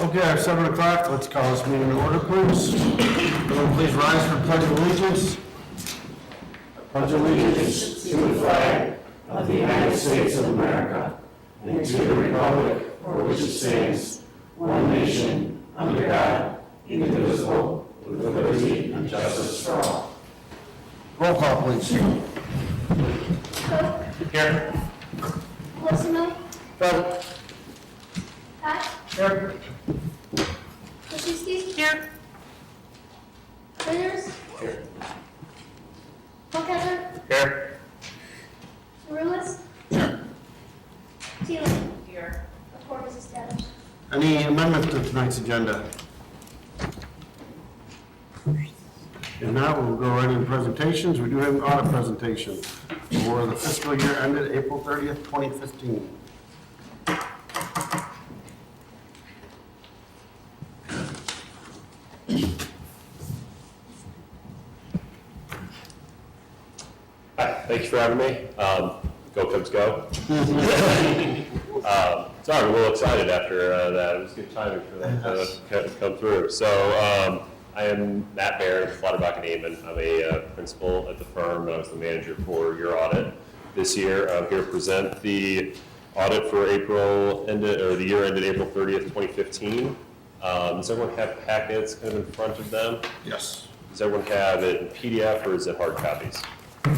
Okay, our 7 o'clock, let's call this meeting to order, please. Everyone please rise for pledge of allegiance. Pledge allegiance to the flag of the United States of America and to the republic for which it stands, one nation, under God, indivisible, with liberty and justice for all. Roll call, please. Cook, Here. Wilson, Present. Pat, Here. Krasinski. Here. Winters. Here. Mulcaster. Here. Rulis. Here. Teeling. Here. A quorum is established. Any amendments to tonight's agenda? If not, we'll go right into presentations. We do have an audit presentation for the fiscal year ended April 30th, 2015. Hi, thank you for having me. Go Cubs go. Sorry, I'm a little excited after that. It was good timing for that to come through. So I am Matt Baird with Lauterbach and Amon. I'm a principal at the firm. I was the manager for your audit this year. I'm here to present the audit for April ended, or the year ended April 30th, 2015. Does everyone have packets kind of in front of them? Yes. Does everyone have it in PDF or is it hard copies?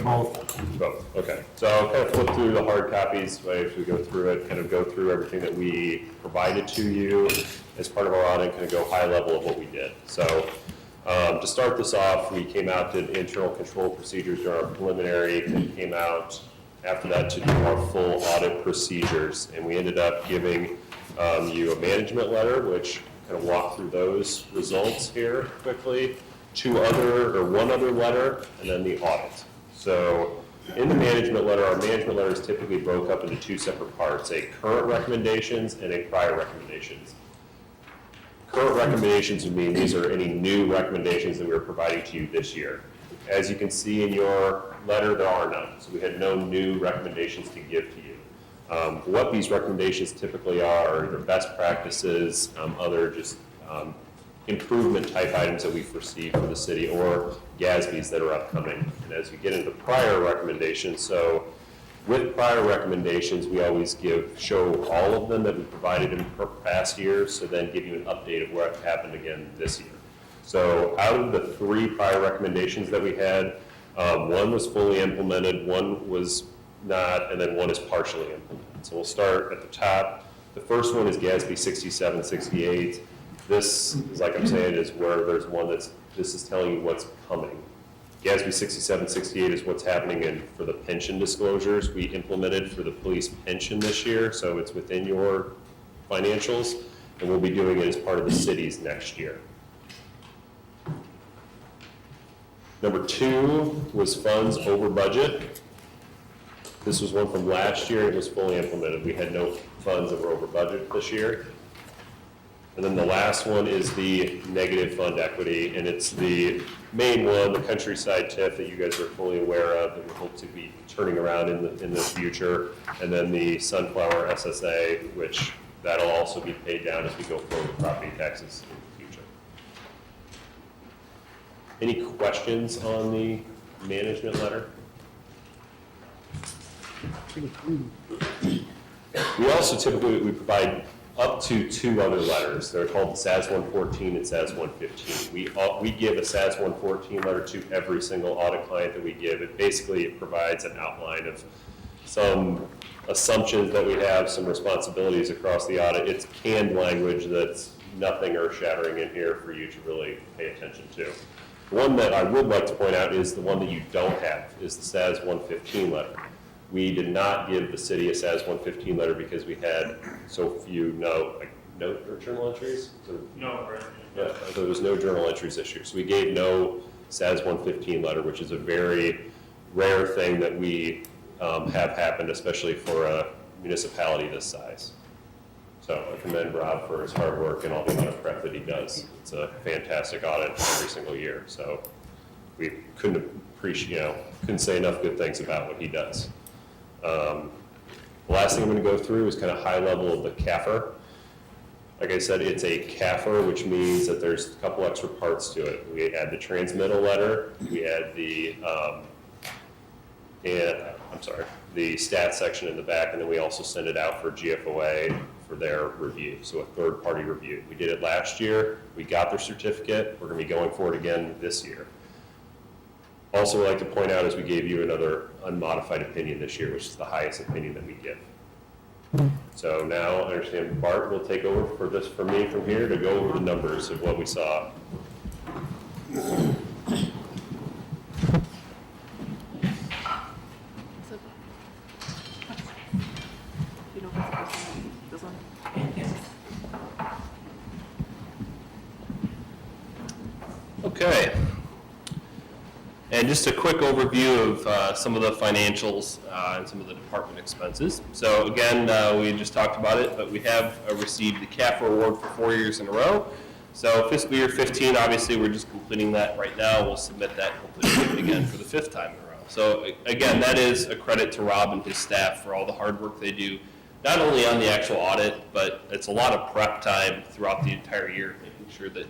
Both. Both, okay. So I'll kind of flip through the hard copies as we go through it, kind of go through everything that we provided to you as part of our audit, kind of go high level of what we did. So to start this off, we came out to internal control procedures during our preliminary, and came out after that to do our full audit procedures. And we ended up giving you a management letter, which kind of walk through those results here quickly, one other letter, and then the audit. So in the management letter, our management letter is typically broke up into two separate parts, a current recommendations and a prior recommendations. Current recommendations would mean these are any new recommendations that we're providing to you this year. As you can see in your letter, there are none. So we had no new recommendations to give to you. What these recommendations typically are either best practices, other just improvement type items that we foresee for the city, or GASBs that are upcoming. And as we get into prior recommendations, so with prior recommendations, we always show all of them that we provided in past years, so then give you an update of what happened again this year. So out of the 3 prior recommendations that we had, one was fully implemented, one was not, and then one is partially implemented. So we'll start at the top. The first one is GASB 6768. This, like I'm saying, is where there's one this is telling you what's coming. GASB 6768 is what's happening for the pension disclosures we implemented for the police pension this year, so it's within your financials, and we'll be doing it as part of the city's next year. Number 2 was funds over budget. This was one from last year. It was fully implemented. We had no funds that were over budget this year. And then the last one is the negative fund equity, and it's the main one, the countryside TIF that you guys are fully aware of that we hope to be turning around in the future, and then the sunflower SSA, which that'll also be paid down as we go forward with property taxes in the future. Any questions on the management letter? We also typically provide up to 2 other letters. They're called the SAS 114 and SAS 115. We give a SAS 114 letter to every single audit client that we give. It provides an outline of some assumptions that we have, some responsibilities across the audit. It's canned language that's nothing earth-shattering in here for you to really pay attention to. The one that I would like to point out is the one that you don't have, is the SAS 115 letter. We did not give the city a SAS 115 letter because we had so few note or journal entries? No, right. Yeah, there was no journal entries this year. So we gave no SAS 115 letter, which is a very rare thing that we have happened, especially for a municipality this size. So I commend Rob for his hard work and all the amount of prep that he does. It's a fantastic audit every single year. So we couldn't say enough good things about what he does. The last thing I'm going to go through is kind of high level of the CAFR. Like I said, it's a CAFR, which means that there's a couple extra parts to it. We had the transmittal letter, we had the, the stat section in the back, and then we also send it out for GFOA for their review, so a third-party review. We did it last year, we got their certificate, we're gonna be going for it again this year. Also, I'd like to point out is we gave you another unmodified opinion this year, which is the highest opinion that we give. So now I understand Bart will take over for this for me from here to go over the numbers of what we saw. Okay. And just a quick overview of some of the financials and some of the department expenses. So again, we just talked about it, but we have received the CAFR award for 4 years in a row. So fiscal year 15, obviously, we're just completing that right now. We'll submit that, hopefully submit it again for the 5th time in a row. So again, that is a credit to Rob and his staff for all the hard work they do, not only on the actual audit, but it's a lot of prep time throughout the entire year, making sure that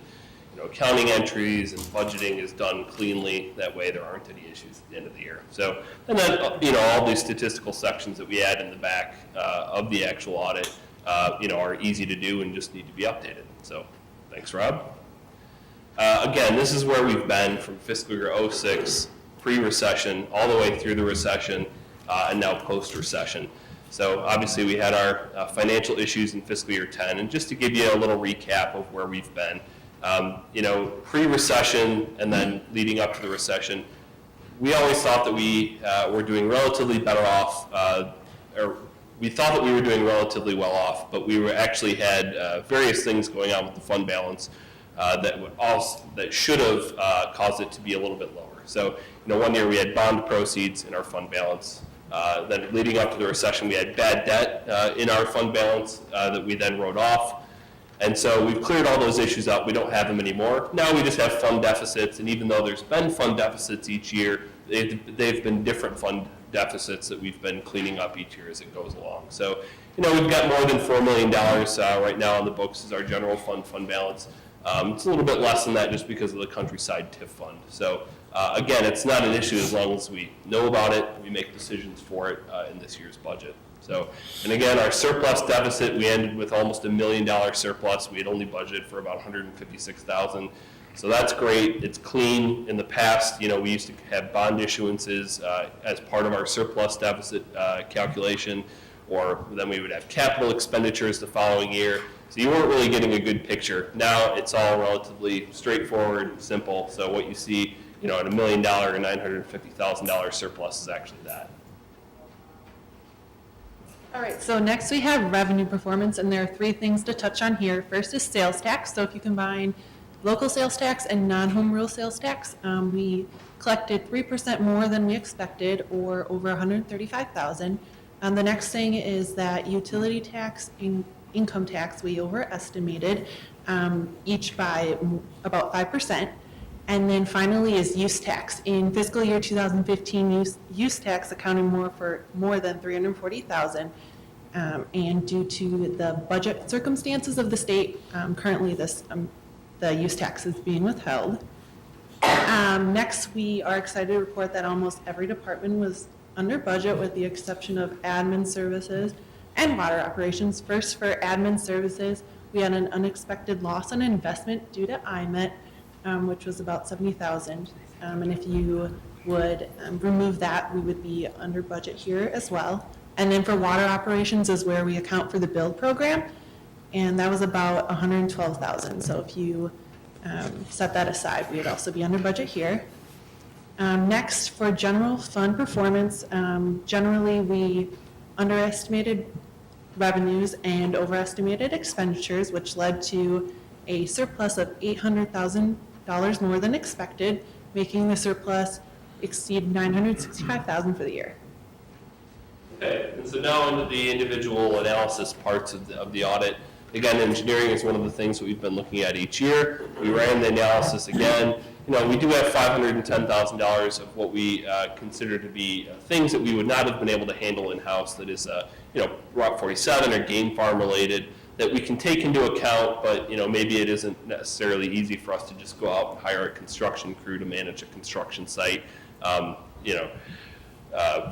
accounting entries and budgeting is done cleanly. That way there aren't any issues at the end of the year. So, and then, all these statistical sections that we add in the back of the actual audit, are easy to do and just need to be updated. So, thanks, Rob. Again, this is where we've been from fiscal year 06, pre-recession, all the way through the recession, and now post-recession. So obviously we had our financial issues in fiscal year 10, and just to give you a little recap of where we've been, pre-recession and then leading up to the recession, we always thought that we were doing relatively better off, or we thought that we were doing relatively well off, but we actually had various things going on with the fund balance that should have caused it to be a little bit lower. So, one year we had bond proceeds in our fund balance. Then leading up to the recession, we had bad debt in our fund balance that we then wrote off. And so we've cleared all those issues up. We don't have them anymore. Now we just have fund deficits, and even though there's been fund deficits each year, they've been different fund deficits that we've been cleaning up each year as it goes along. So, we've got more than $4 million right now on the books as our general fund balance. It's a little bit less than that just because of the countryside TIF fund. So again, it's not an issue as long as we know about it, we make decisions for it in this year's budget. So, and again, our surplus deficit, we ended with almost $1 million surplus. We had only budgeted for about $156,000. So that's great. It's clean. In the past, we used to have bond issuances as part of our surplus deficit calculation, or then we would have capital expenditures the following year. So you weren't really getting a good picture. Now it's all relatively straightforward and simple. So what you see, at $1 million or $950,000 surplus is actually that. All right, so next we have revenue performance, and there are 3 things to touch on here. First is sales tax. So if you combine local sales tax and non-home rule sales tax, we collected 3% more than we expected, or over $135,000. The next thing is that utility tax and income tax we overestimated, each by about 5%. And then finally is use tax. In fiscal year 2015, use tax accounted for more than $340,000. And due to the budget circumstances of the state, currently the use tax is being withheld. Next, we are excited to report that almost every department was under budget with the exception of admin services and water operations. First, for admin services, we had an unexpected loss on investment due to IMET, which was about $70,000. And if you would remove that, we would be under budget here as well. And then for water operations is where we account for the build program, and that was about $112,000. So if you set that aside, we would also be under budget here. Next, for general fund performance, generally we underestimated revenues and overestimated expenditures, which led to a surplus of $800,000 more than expected, making the surplus exceed $965,000 for the year. Okay, and so now into the individual analysis parts of the audit. Again, engineering is one of the things that we've been looking at each year. We ran the analysis again. We do have $510,000 of what we consider to be things that we would not have been able to handle in-house, that is, Route 47 or game farm related. that we can take into account, but maybe it isn't necessarily easy for us to just go out and hire a construction crew to manage a construction site,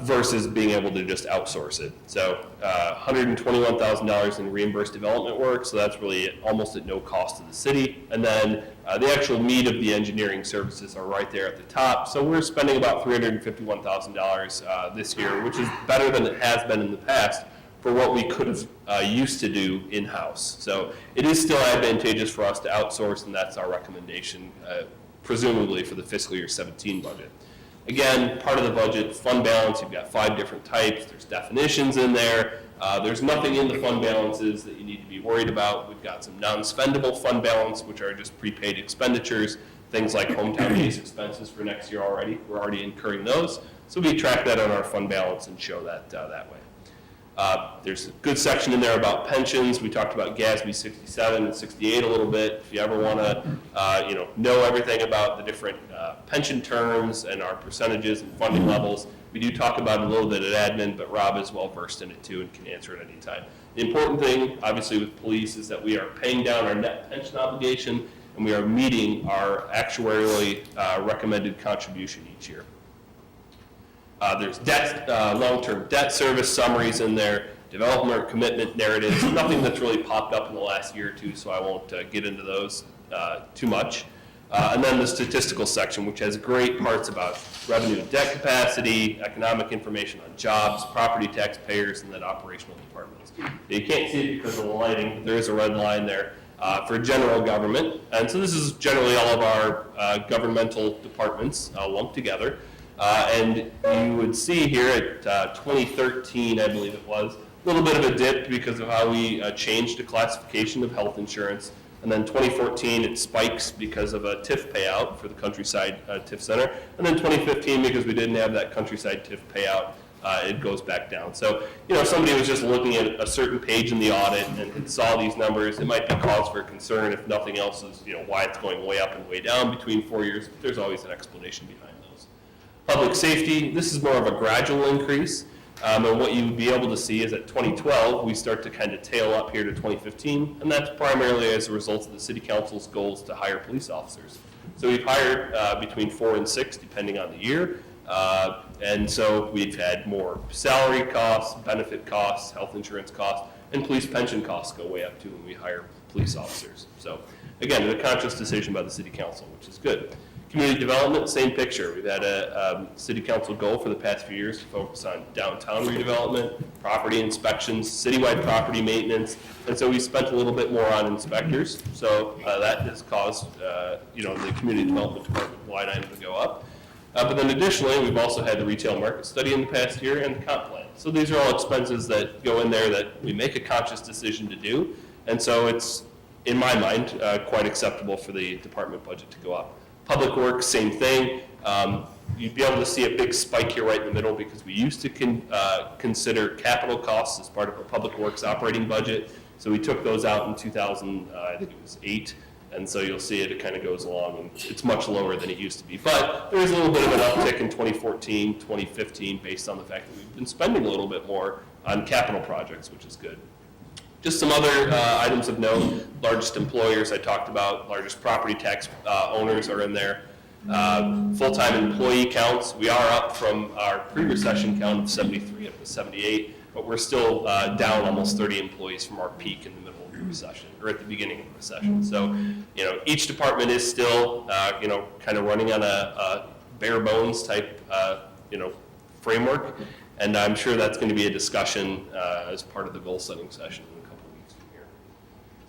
versus being able to just outsource it. So $121,000 in reimbursed development work, so that's really almost at no cost to the city. And then the actual meat of the engineering services are right there at the top. So we're spending about $351,000 this year, which is better than it has been in the past for what we could have used to do in-house. So it is still advantageous for us to outsource, and that's our recommendation, presumably for the fiscal year 17 budget. Again, part of the budget, fund balance, you've got 5 different types, there's definitions in there. There's nothing in the fund balances that you need to be worried about. We've got some non-spendable fund balance, which are just prepaid expenditures, things like hometown base expenses for next year already. We're already incurring those. So we track that on our fund balance and show that that way. There's a good section in there about pensions. We talked about GASB 67 and 68 a little bit. If you ever want to, know everything about the different pension terms and our percentages and funding levels, we do talk about it a little bit at admin, but Rob is well versed in it too and can answer it anytime. The important thing, obviously, with police is that we are paying down our net pension obligation and we are meeting our actuarially recommended contribution each year. There's debt, long-term debt service summaries in there, development commitment narratives, nothing that's really popped up in the last year or two, so I won't get into those too much. And then the statistical section, which has great parts about revenue and debt capacity, economic information on jobs, property taxpayers, and then operational departments. You can't see it because of the lighting, but there is a red line there for general government. And so this is generally all of our governmental departments lumped together. And you would see here at 2013, I believe it was, a little bit of a dip because of how we changed the classification of health insurance. And then 2014, it spikes because of a TIF payout for the Countryside TIF Center. And then 2015, because we didn't have that Countryside TIF payout, it goes back down. So, if somebody was just looking at a certain page in the audit and saw these numbers, it might be cause for concern. If nothing else is, why it's going way up and way down between 4 years. There's always an explanation behind those. Public safety, this is more of a gradual increase. And what you would be able to see is at 2012, we start to kind of tail up here to 2015, and that's primarily as a result of the City Council's goals to hire police officers. So we've hired between 4 and 6, depending on the year, and so we've had more salary costs, benefit costs, health insurance costs, and police pension costs go way up too when we hire police officers. So again, a conscious decision by the City Council, which is good. Community development, same picture. We've had a city council goal for the past few years to focus on downtown redevelopment, property inspections, citywide property maintenance, and so we spent a little bit more on inspectors. So that has caused the community development department line item to go up. But then additionally, we've also had the retail market study in the past year and the comp plan. So these are all expenses that go in there that we make a conscious decision to do, and so it's, in my mind, quite acceptable for the department budget to go up. Public works, same thing. You'd be able to see a big spike here right in the middle because we used to consider capital costs as part of a public works operating budget. So we took those out in 2008, and so you'll see it kind of goes along, and it's much lower than it used to be. But there is a little bit of an uptick in 2014, 2015, based on the fact that we've been spending a little bit more on capital projects, which is good. Just some other items of note. Largest employers I talked about, largest property tax owners are in there. Full-time employee counts, we are up from our pre-recession count of 73 up to 78, but we're still down almost 30 employees from our peak in the middle of the recession, or at the beginning of the recession. So, each department is still, kind of running on a bare bones type, framework, and I'm sure that's going to be a discussion as part of the goal setting session.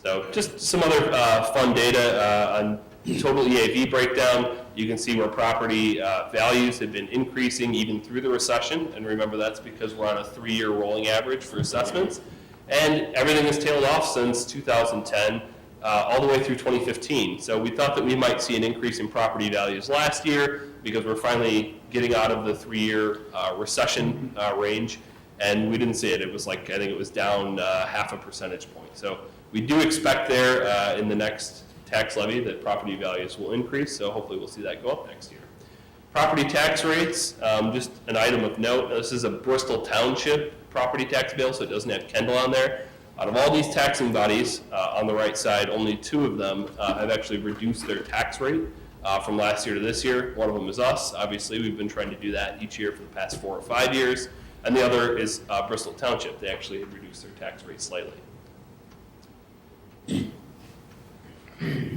So just some other fun data on total EAV breakdown. You can see where property values have been increasing even through the recession. And remember, that's because we're on a 3-year rolling average for assessments. And everything has tailed off since 2010, all the way through 2015. So we thought that we might see an increase in property values last year because we're finally getting out of the 3-year recession range. And we didn't see it. It was like, I think it was down half a percentage point. So we do expect there in the next tax levy that property values will increase, so hopefully we'll see that go up next year. Property tax rates, just an item of note. This is a Bristol Township property tax bill, so it doesn't have Kendall on there. Out of all these taxing bodies, on the right side, only 2 of them have actually reduced their tax rate from last year to this year. One of them is us. Obviously, we've been trying to do that each year for the past 4 or 5 years. And the other is Bristol Township. They actually have reduced their tax rate slightly.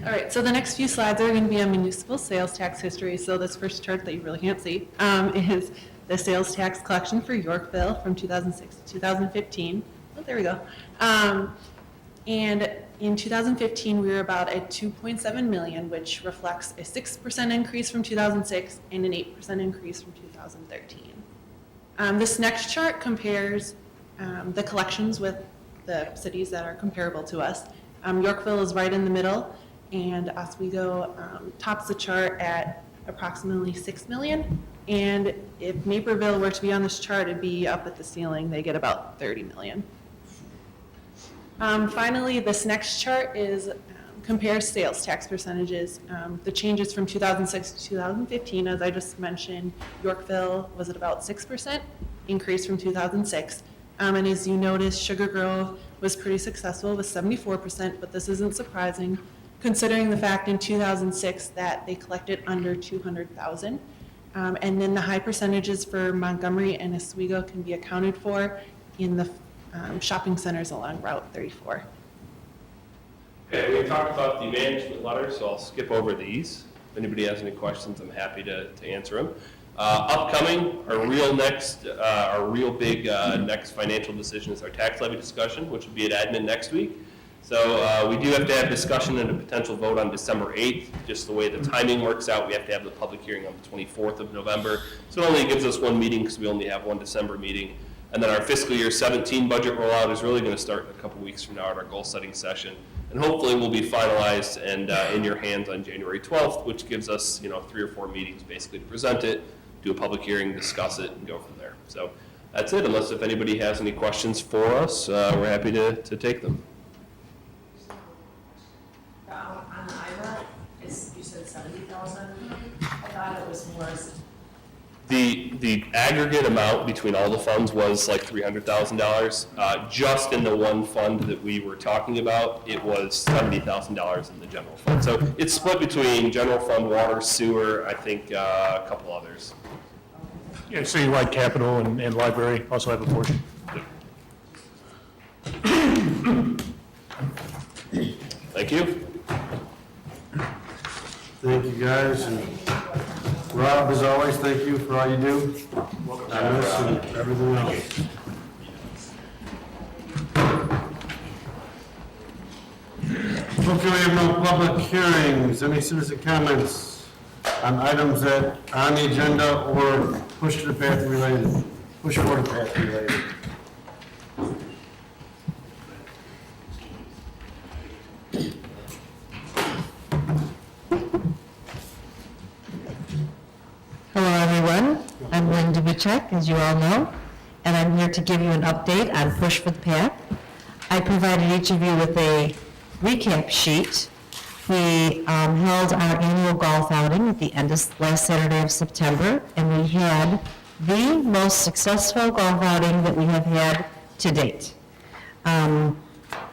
All right, so the next few slides are going to be on municipal sales tax history. So this first chart that you really can't see is the sales tax collection for Yorkville from 2006 to 2015. Oh, there we go. And in 2015, we were about at 2.7 million, which reflects a 6% increase from 2006 and an 8% increase from 2013. This next chart compares the collections with the cities that are comparable to us. Yorkville is right in the middle, and Oswego tops the chart at approximately 6 million. And if Naperville were to be on this chart, it'd be up at the ceiling. They get about 30 million. Finally, this next chart is compares sales tax percentages. The changes from 2006 to 2015, as I just mentioned, Yorkville was at about 6% increase from 2006. And as you notice, Sugar Grove was pretty successful with 74%, but this isn't surprising considering the fact in 2006 that they collected under 200,000. And then the high percentages for Montgomery and Oswego can be accounted for in the shopping centers along Route 34. Okay, we talked about the management letter, so I'll skip over these. If anybody has any questions, I'm happy to answer them. Upcoming, our real big next financial decision is our tax levy discussion, which will be at admin next week. So we do have to have discussion and a potential vote on December 8th. Just the way the timing works out, we have to have the public hearing on the 24th of November. So it only gives us one meeting because we only have one December meeting. And then our fiscal year 17 budget rollout is really going to start in a couple weeks from now at our goal setting session. And hopefully will be finalized and in your hands on January 12th, which gives us 3 or 4 meetings basically to present it, do a public hearing, discuss it, and go from there. So that's it, unless if anybody has any questions for us, we're happy to take them. On the IRA, you said 70,000. I thought it was more. The aggregate amount between all the funds was like $300,000. Just in the one fund that we were talking about, it was $70,000 in the general fund. So it's split between general fund, water, sewer, I think a couple others. Yeah, citywide capital and library also have a portion. Thank you. Thank you, guys, and Rob, as always, thank you for all you do. On this and everything else. Okay, we have no public hearings. Any citizen comments on items that are on the agenda or push to the path related? Push for the path related. Hello, everyone. I'm Linda Bichek, as you all know, and I'm here to give you an update on Push for the Path. I provided each of you with a recap sheet. We held our annual golf outing at the end of last Saturday of September, and we had the most successful golf outing that we have had to date.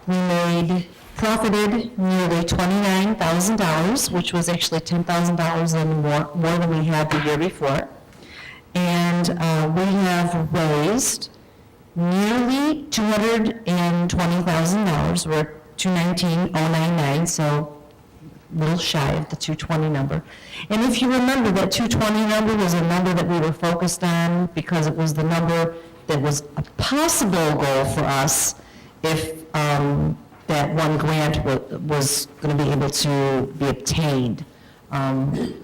We profited nearly $29,000, which was actually $10,000 more than we had the year before. And we have raised nearly $220,000. We're $219,099, so a little shy of the 220 number. And if you remember, that 220 number was a number that we were focused on because it was the number that was a possible goal for us if that one grant was going to be able to be obtained.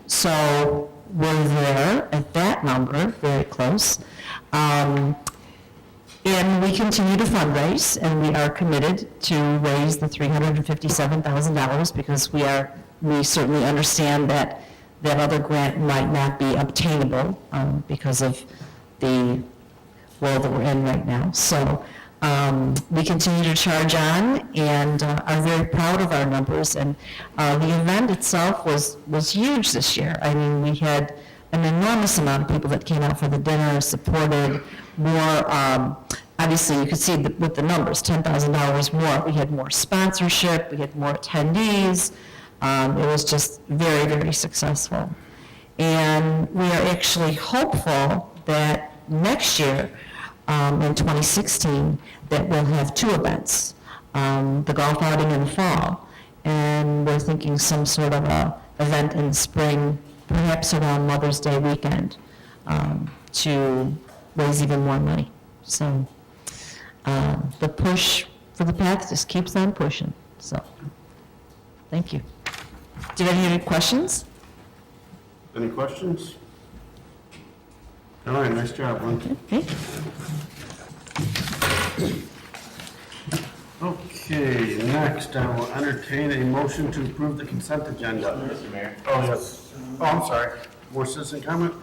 So we're there at that number, very close. And we continue to fundraise, and we are committed to raise the $357,000 because we certainly understand that that other grant might not be obtainable because of the world that we're in right now. So we continue to charge on and are very proud of our numbers. And the event itself was huge this year. I mean, we had an enormous amount of people that came out for the dinner, supported more obviously, you could see with the numbers, $10,000 more. We had more sponsorship, we had more attendees. It was just very, very successful. And we are actually hopeful that next year, in 2016, that we'll have 2 events, the golf outing in the fall, and we're thinking some sort of a event in the spring, perhaps around Mother's Day weekend, to raise even more money. So the push for the path just keeps on pushing. So, thank you. Do you have any questions? Any questions? All right, nice job, Lynn. Okay. Okay, next, I will entertain a motion to approve the consent agenda. Mr. Mayor. Oh, yes. Oh, I'm sorry. More citizen comment?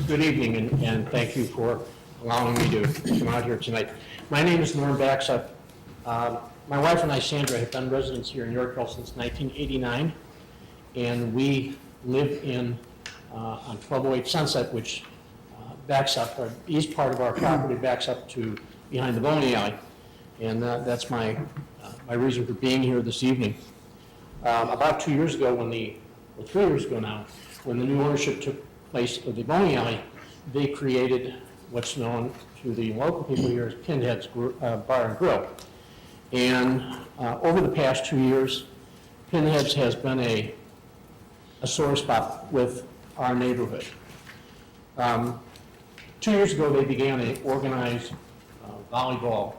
Good evening, and thank you for allowing me to come out here tonight. My name is Norm Baxup. My wife and I, Sandra, have been residents here in Yorkville since 1989, and we live on 1208 Sunset, which backs up, or east part of our property backs up to behind the bowling alley, and that's my reason for being here this evening. About 2 years ago, or 3 years ago now, when the new ownership took place of the bowling alley, they created what's known to the local people here as Pinhead's Bar and Grill. And over the past 2 years, Pinhead's has been a sore spot with our neighborhood. 2 years ago, they began an organized volleyball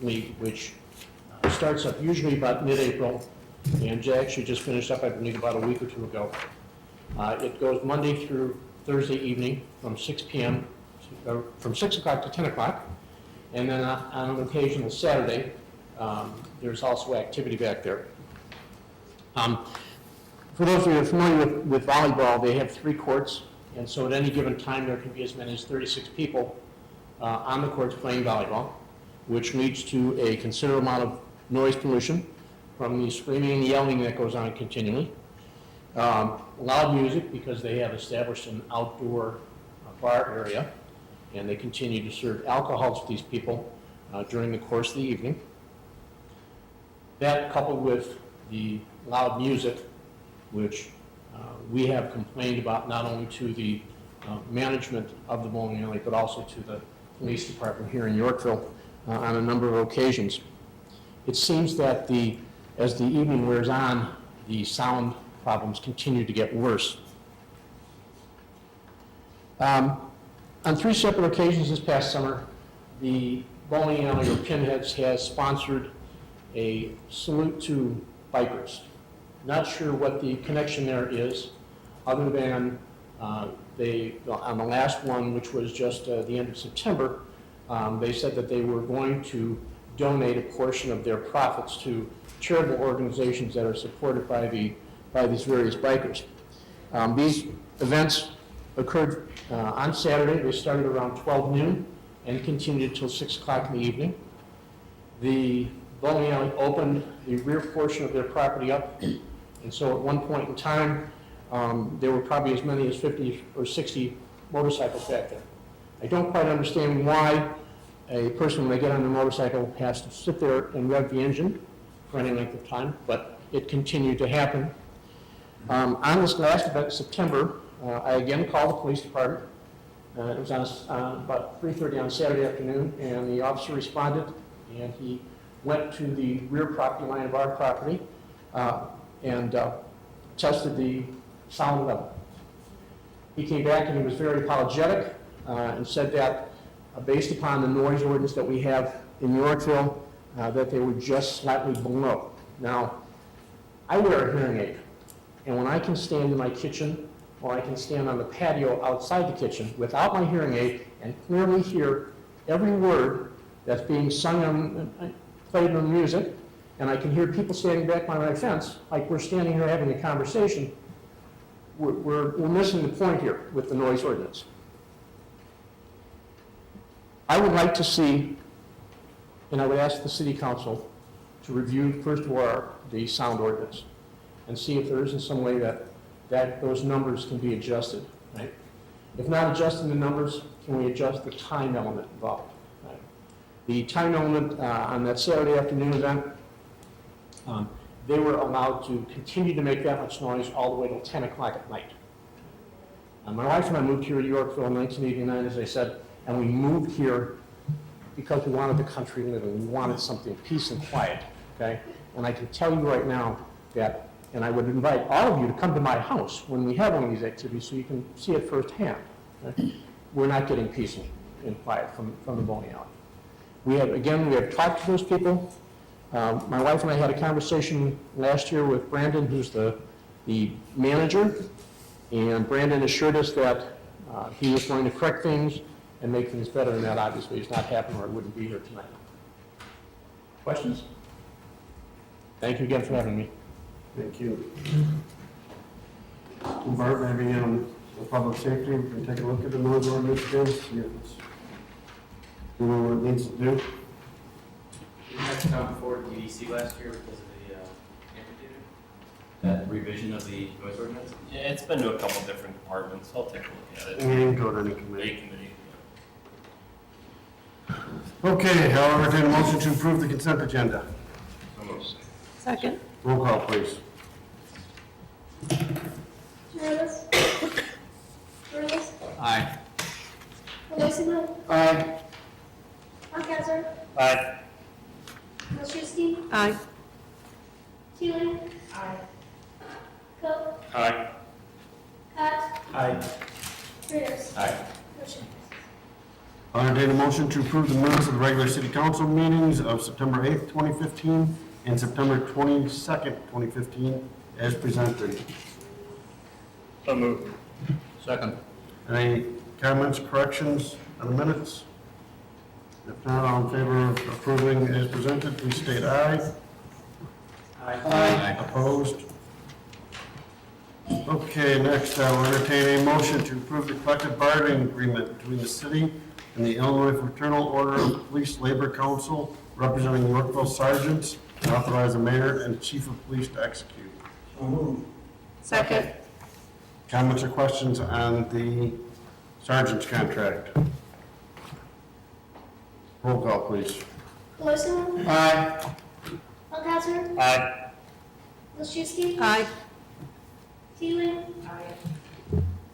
league, which starts up usually about mid-April, and actually just finished up, I believe, about a week or two ago. It goes Monday through Thursday evening from 6 p.m., from 6 o'clock to 10 o'clock, and then on an occasional Saturday, there's also activity back there. For those of you who are familiar with volleyball, they have 3 courts, and so at any given time, there can be as many as 36 people on the courts playing volleyball, which leads to a considerable amount of noise pollution from the screaming and yelling that goes on continually. Loud music, because they have established an outdoor bar area, and they continue to serve alcohol to these people during the course of the evening. That, coupled with the loud music, which we have complained about not only to the management of the bowling alley, but also to the police department here in Yorkville on a number of occasions. It seems that as the evening wears on, the sound problems continue to get worse. On 3 separate occasions this past summer, the bowling alley or Pinheads has sponsored a salute to bikers. Not sure what the connection there is, other than on the last one, which was just the end of September, they said that they were going to donate a portion of their profits to charitable organizations that are supported by these various bikers. These events occurred on Saturday. They started around 12 noon and continued until 6 o'clock in the evening. The bowling alley opened the rear portion of their property up, and so at one point in time, there were probably as many as 50 or 60 motorcycles back there. I don't quite understand why a person, when they get on their motorcycle, has to sit there and rev the engine for any length of time, but it continued to happen. On this last event in September, I again called the police department. It was on about 3:30 on Saturday afternoon, and the officer responded, and he went to the rear property line of our property and tested the sound level. He came back and he was very apologetic and said that based upon the noise ordinance that we have in Yorkville, that they were just slightly below. Now, I wear a hearing aid, and when I can stand in my kitchen or I can stand on the patio outside the kitchen without my hearing aid and clearly hear every word that's being sung and played on the music, and I can hear people standing back by my fence, like we're standing here having a conversation, we're missing the point here with the noise ordinance. I would like to see, and I would ask the city council to review, first of all, the sound ordinance and see if there isn't some way that those numbers can be adjusted, right? If not adjusting the numbers, can we adjust the time element involved? Right? The time element on that Saturday afternoon event, they were allowed to continue to make that much noise all the way till 10 o'clock at night. My wife and I moved here to Yorkville in 1989, as I said, and we moved here because we wanted the country living. We wanted something peace and quiet, okay? And I can tell you right now that, and I would invite all of you to come to my house when we have one of these activities so you can see it firsthand. Okay? We're not getting peace and quiet from the bowling alley. We have talked to those people. My wife and I had a conversation last year with Brandon, who's the manager, and Brandon assured us that he was going to correct things and make things better, and that obviously is not happening or I wouldn't be here tonight. Questions? Thank you again for having me. Thank you. Bart, maybe the public safety, we can take a look at the noise ordinance again, see if it's doing what it needs to do. We had to come before DDC last year because of the amphitheater, that revision of the noise ordinance. Yeah, it's been to a couple different departments. I'll take a look at it. We didn't go to any Rate committee. committee. Okay, I'll entertain a motion to approve the consent agenda. Second. Roll call, please. Jarvis. Burles. Aye. Colosimo. Aye. Hawkesser. Aye. Wilczewski. Aye. Teeling. Aye. Coe. Aye. Pat. Aye. Reuters. Aye. Motion passes. I'll entertain a motion to approve the minutes of the regular city council meetings of September 8th, 2015, and September 22nd, 2015, as presented. So moved. Second. Any comments, corrections on the minutes? If not, all in favor of approving as presented, please state aye. Aye. Opposed? Okay, next I will entertain a motion to approve the collective bargaining agreement between the city and the Illinois Fraternal Order of Police Labor Council representing Yorkville sergeants, and authorize the mayor and chief of police to execute. Second. Comments or questions on the sergeant's contract? Roll call, please. Colosimo. Aye. Hawkesser. Aye. Wilczewski. Aye. Teeling. Aye.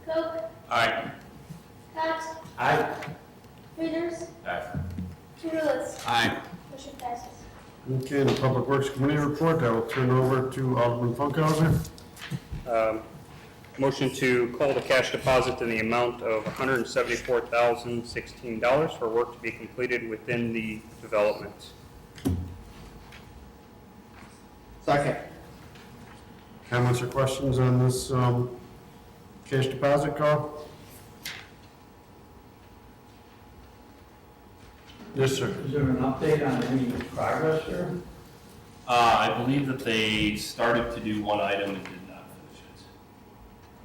Coe. Aye. Pat. Aye. Reuters. Aye. Jarvis. Aye. Motion passes. Okay, the Public Works Committee report, I will turn over to Alderman Funkhauser. Motion to call the cash deposit in the amount of $174,016 for work to be completed within the development. Second. Comments or questions on this cash deposit call? Yes, sir. Is there an update on any progress here? I believe that they started to do one item and did not finish it,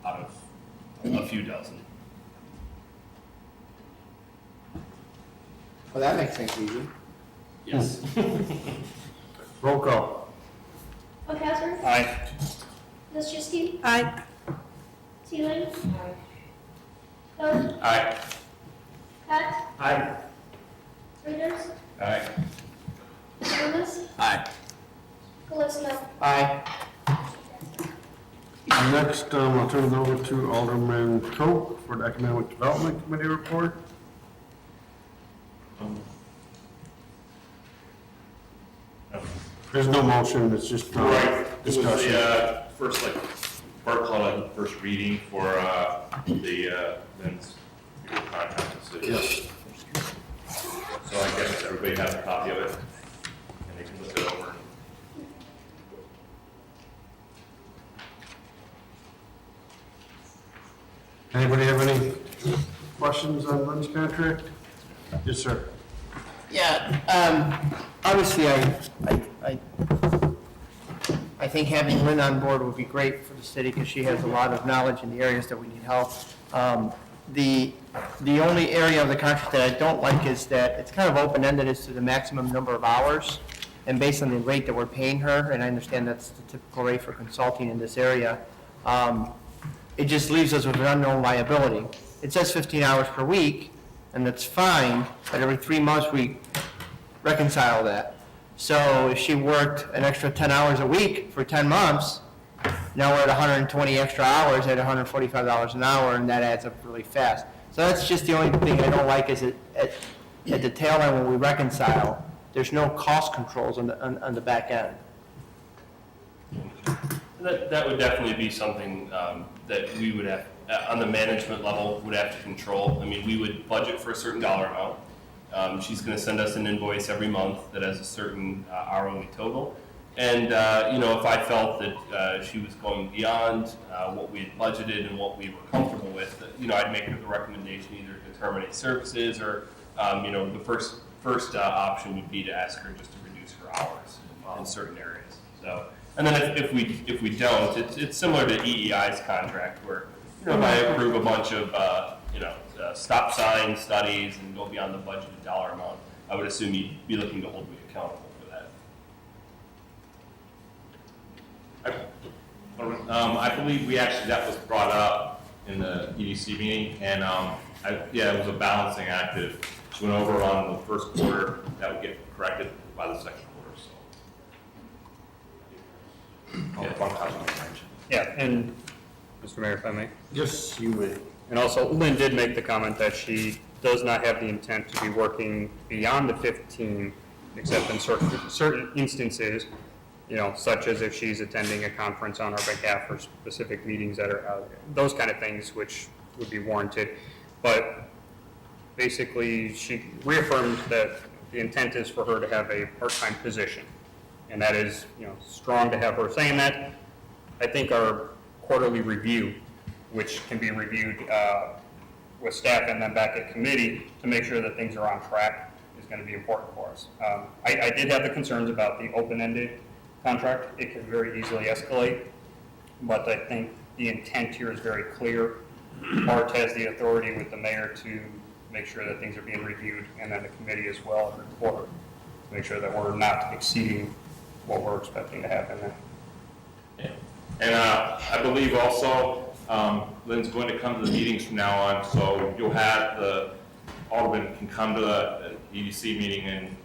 out of a few dozen. Well, that makes things easy. Yes. Roll call. Hawkesser. Aye. Wilczewski. Aye. Teeling. Coe. Aye. Pat. Aye. Reuters. Aye. Jarvis. Aye. Colosimo. Aye. Next, I'll turn it over to Alderman Coe for the Economic Development Committee report. There's no motion, it's just Right, it was discussion. the, first, like, Bart called it first reading for, the, men's contract with the city. Yes. So I guess everybody has a copy of it, and they can look it over. Anybody have any questions on Lynn's contract? Yes, sir. Yeah, obviously, I think having Lynn on board would be great for the city because she has a lot of knowledge in the areas that we need help. The only area of the contract that I don't like is that it's kind of open-ended as to the maximum number of hours, and based on the rate that we're paying her, and I understand that's the typical rate for consulting in this area, it just leaves us with an unknown liability. It says 15 hours per week, and that's fine, but every 3 months we reconcile that. So if she worked an extra 10 hours a week for 10 months, now we're at 120 extra hours at $145 an hour, and that adds up really fast. So that's just the only thing I don't like is at the tail end when we reconcile, there's no cost controls on the back end. That would definitely be something that we would have, on the management level, would have to control. I mean, we would budget for a certain dollar amount. She's going to send us an invoice every month that has a certain hourly total. And, if I felt that she was going beyond what we had budgeted and what we were comfortable with, I'd make her the recommendation either to terminate services or, the first option would be to ask her just to reduce her hours in certain areas. So, and then if we don't, it's similar to EEI's contract where, if I approve a bunch of, stop sign studies and go beyond the budgeted dollar amount, I would assume you'd be looking to hold me accountable for that. I believe that was brought up in the EDC meeting, and it was a balancing act. If she went over on the first quarter, that would get corrected by the second quarter. So, Yeah, and Mr. Mayor, if I may. Yes, you may. And also, Lynn did make the comment that she does not have the intent to be working beyond the 15, except in certain instances, such as if she's attending a conference on our behalf or specific meetings that are out there, those kind of things which would be warranted. But basically, she reaffirmed that the intent is for her to have a part-time position. And that is, strong to have her saying that. I think our quarterly review, which can be reviewed with staff and then back at committee to make sure that things are on track, is going to be important for us. I did have the concerns about the open-ended contract. It can very easily escalate, but I think the intent here is very clear. Art has the authority with the mayor to make sure that things are being reviewed, and then the committee as well, and the board, to make sure that we're not exceeding what we're expecting to happen there. yeah. And I believe also Lynn's going to come to the meetings from now on, so you'll have the alderman can come to the EDC meeting and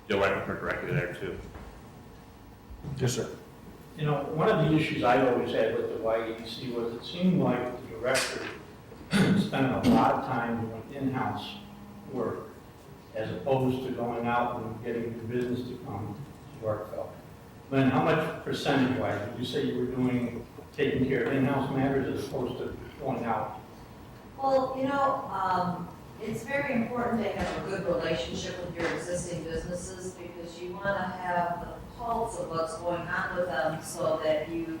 you'll write with her directly there too. Yes, sir. One of the issues I always had with the YEDC was it seemed like the director spent a lot of time doing in-house work as opposed to going out and getting the business to come to Yorkville. Lynn, how much percentage-wise would you say you were taking care of in-house matters as opposed to going out? Well, it's very important to have a good relationship with your existing businesses because you want to have the pulse of what's going on with them so that you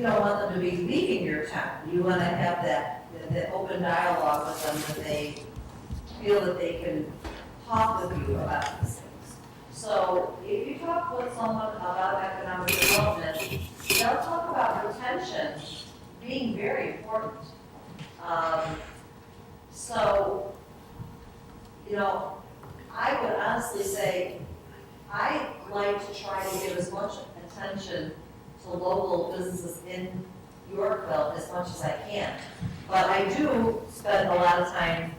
don't want them to be leaving your town. You want to have that open dialogue with them that they feel that they can talk with you about these things. So if you talk with someone about economic development, they'll talk about retention being very important. I would honestly say I like to try to give as much attention to local businesses in Yorkville as much as I can. But I do spend a lot of time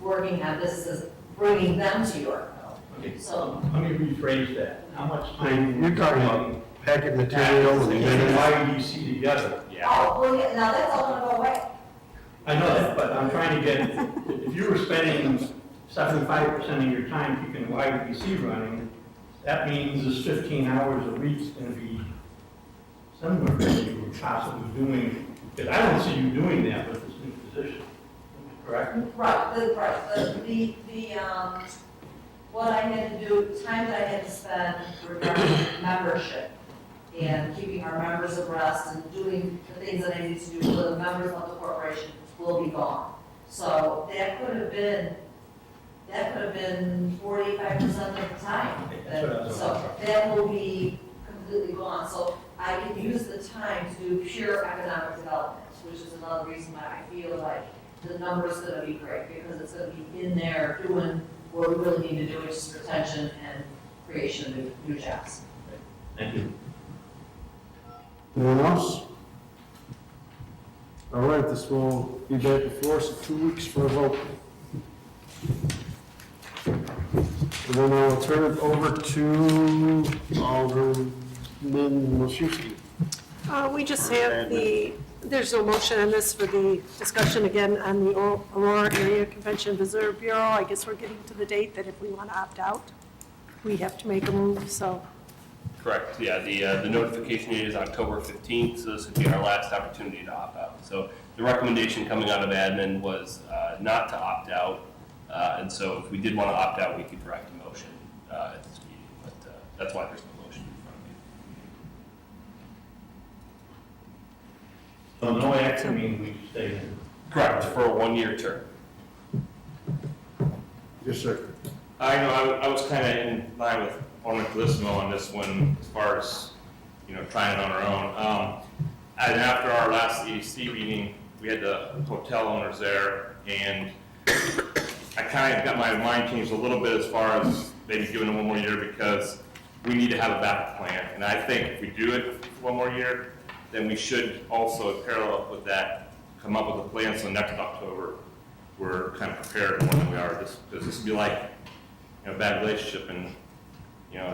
working on businesses, bringing them to Yorkville. Okay, So let me rephrase that. How much time? You're talking about packet material and minutes. YEDC together. Oh, well, yeah, now that's all gonna go away. I know that, but I'm trying to get, if you were spending 75% of your time keeping YEDC running, that means this 15 hours a week is going to be similar to what you were possibly doing, because I don't see you doing that with this new position, correct? Right, what I had to do, time that I had to spend regarding membership and keeping our members abreast and doing the things that I need to do for the members of the corporation will be gone. So that could have been 45% of the time. So that will be completely gone. So I can use the time to do pure economic development, which is another reason why I feel like the number's gonna be great, because it's gonna be in there doing what we really need to do, which is retention and creation of new jobs. Thank you. Anyone else? All right, this will be back before us in 2 weeks for a vote. And then I'll turn it over to Alderman Moshinsky. We just have there's no motion on this for the discussion again on the Aurora Area Convention Visitor Bureau. I guess we're getting to the date that if we want to opt out, we have to make a move, so. Correct, yeah, the notification date is October 15th, so this would be our last opportunity to opt out. So the recommendation coming out of admin was not to opt out, and so if we did want to opt out, we could direct a motion at this meeting, but that's why there's no motion in front of you. So no action means we stay in. Correct, for a 1-year term. Yes, sir. I know, I was kind of in line with Alderman Felicimo on this one, as far as, trying it on our own. And after our last EDC meeting, we had the hotel owners there, and I kind of got my mind changed a little bit as far as maybe giving them 1 more year, because we need to have a backup plan. And I think if we do it for 1 more year, then we should also, parallel with that, come up with a plan so next October, we're kind of prepared more than we are. Because this would be like, a bad relationship, and,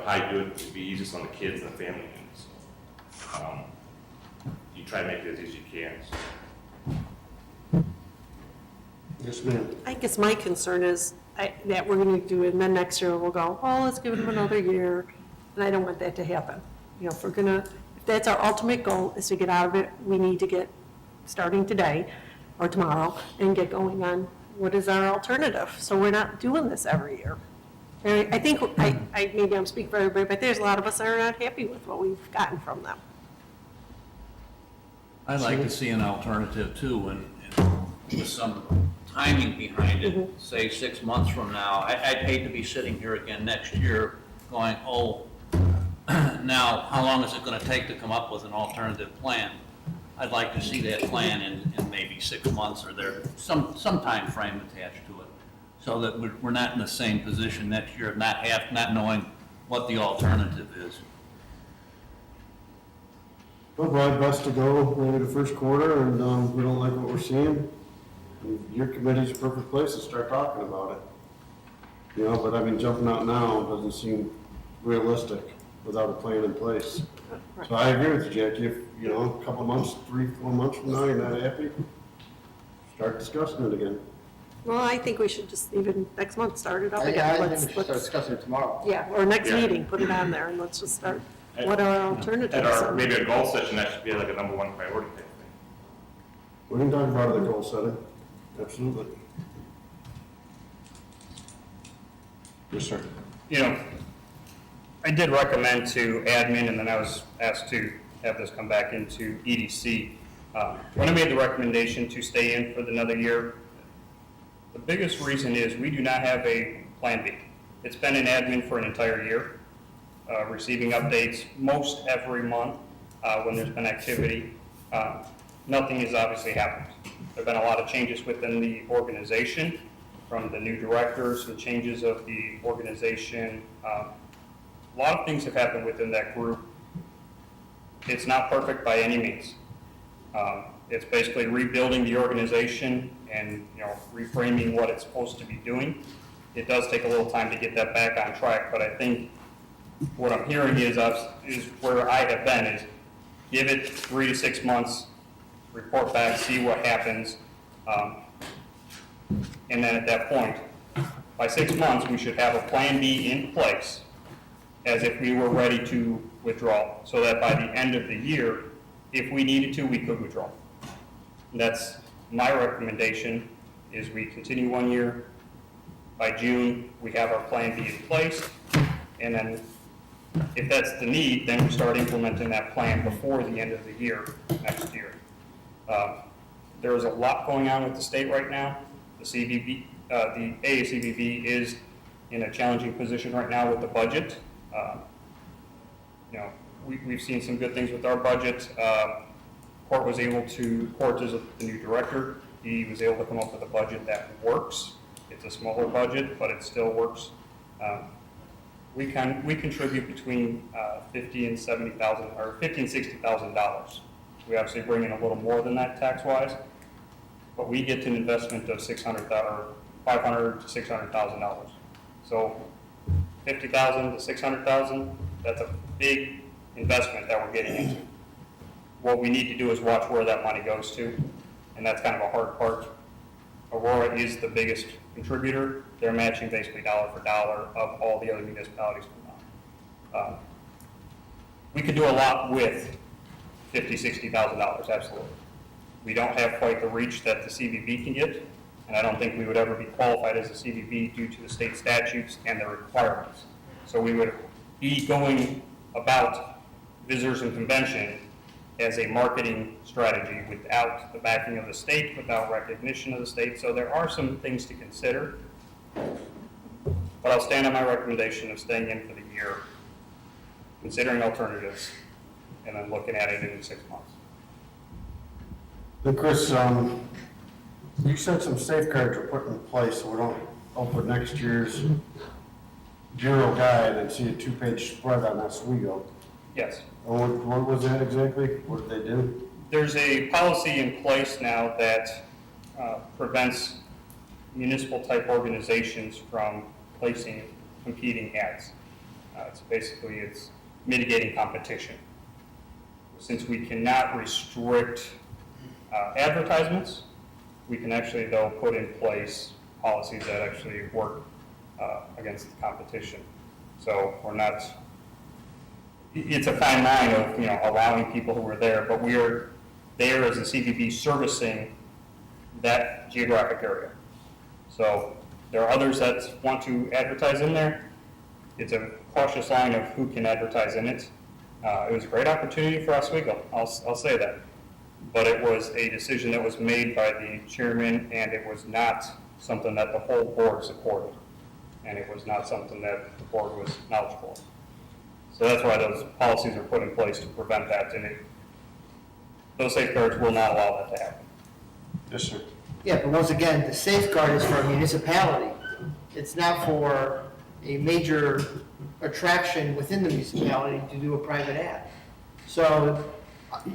how you do it would be easiest on the kids and the family. So, you try to make it as easy as you can. Yes, ma'am. I guess my concern is that we're going to do it, and then next year we'll go, oh, let's give them another year, and I don't want that to happen. If we're going to, if that's our ultimate goal, is to get out of it, we need to get starting today or tomorrow and get going on what is our alternative, so we're not doing this every year. And I think, maybe I'm speaking for everybody, but there's a lot of us that are not happy with what we've gotten from them. I'd like to see an alternative too, and with some timing behind it, say 6 months from now. I'd hate to be sitting here again next year going, oh, now, how long is it gonna take to come up with an alternative plan? I'd like to see that plan in maybe 6 months, or there, some time frame attached to it, so that we're not in the same position next year of not knowing what the alternative is. Well, probably best to go maybe the first quarter, and we don't like what we're seeing. Your committee's a perfect place to start talking about it. But jumping out now doesn't seem realistic without a plan in place. So I agree with you, Jackie. If, a couple of months, 3-4 months from now, you're not happy, start discussing it again. Well, I think we should just even next month start it up I again. think we should start discussing it tomorrow. Yeah, or next meeting, put it on there, and let's just start, what are our alternatives? At maybe a goal session, that should be like a #1 priority type thing. We can talk about the goal setting, absolutely. Yes, sir. I did recommend to admin, and then I was asked to have this come back into EDC. When I made the recommendation to stay in for another year, the biggest reason is we do not have a plan B. It's been in admin for an entire year, receiving updates most every month when there's been activity. Nothing has obviously happened. There have been a lot of changes within the organization, from the new directors, the changes of the organization. A lot of things have happened within that group. It's not perfect by any means. It's basically rebuilding the organization and reframing what it's supposed to be doing. It does take a little time to get that back on track, but I think what I'm hearing is where I have been is give it 3 to 6 months, report back, see what happens, and then at that point, by 6 months, we should have a plan B in place as if we were ready to withdraw, so that by the end of the year, if we needed to, we could withdraw. And that's my recommendation, is we continue 1 year. By June, we have our plan B in place, and then if that's the need, then we start implementing that plan before the end of the year, next year. There's a lot going on with the state right now. The AACBB is in a challenging position right now with the budget. We've seen some good things with our budget. Court is the new director. He was able to come up with a budget that works. It's a smaller budget, but it still works. we contribute between $50,000 and $70,000, or $50,000 and $60,000. We obviously bring in a little more than that tax-wise, but we get an investment of $500,000 to $600,000. So $50,000 to $600,000, that's a big investment that we're getting into. What we need to do is watch where that money goes to, and that's kind of a hard part. Aurora is the biggest contributor. They're matching basically dollar for dollar of all the other municipalities combined. We could do a lot with $50,000, $60,000, absolutely. We don't have quite the reach that the CVB can get, and I don't think we would ever be qualified as a CVB due to the state statutes and the requirements. So we would be going about visitors and convention as a marketing strategy without the backing of the state, without recognition of the state. So there are some things to consider. But I'll stand on my recommendation of staying in for the year, considering alternatives, and then looking at it in 6 months. And Chris, you said some safeguards were put in place so we don't open next year's Bureau guide and see a 2-page spread on Oswego. Yes. What was that exactly? What did they do? There's a policy in place now that prevents municipal-type organizations from placing competing ads. It's mitigating competition. Since we cannot restrict advertisements, we can actually, though, put in place policies that actually work against the competition. So we're not, it's a fine line of, allowing people who are there, but we are there as a CVB servicing that geographic area. So there are others that want to advertise in there. It's a cautious line of who can advertise in it. It was a great opportunity for Oswego, I'll say that. But it was a decision that was made by the chairman, and it was not something that the whole board supported. And it was not something that the board was knowledgeable of. So that's why those policies are put in place to prevent that, and those safeguards will not allow that to happen. Yes, sir. Yeah, but once again, the safeguard is for a municipality. It's not for a major attraction within the municipality to do a private ad. So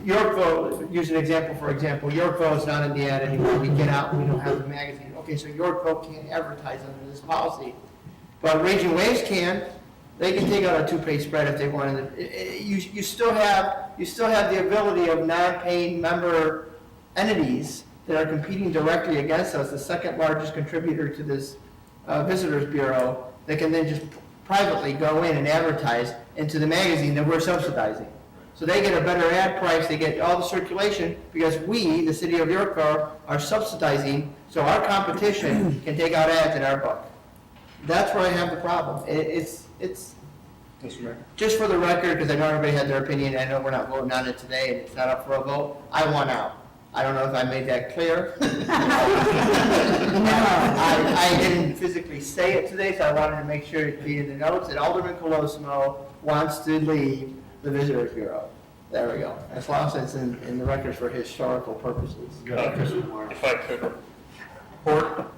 Yorkville, use an example, for example, Yorkville is not in the ad anymore. We get out, we don't have the magazine. Okay, so Yorkville can't advertise under this policy. But Raging Waves can. They can take out a 2-page spread if they wanted. You still have the ability of non-paying member entities that are competing directly against us, the second largest contributor to this Visitors Bureau, that can then just privately go in and advertise into the magazine that we're subsidizing. So they get a better ad price, they get all the circulation, because we, the city of Yorkville, are subsidizing, so our competition can take out ads in our book. That's where I have the problem. It's just for the record, because I know everybody had their opinion, I know we're not voting on it today, and it's not up for a vote, I want out. I don't know if I made that clear. I didn't physically say it today, so I wanted to make sure it be in the notes that Alderman Colosimo wants to leave the Visitors Bureau. There we go. As long as it's in the records for historical purposes. If I could report,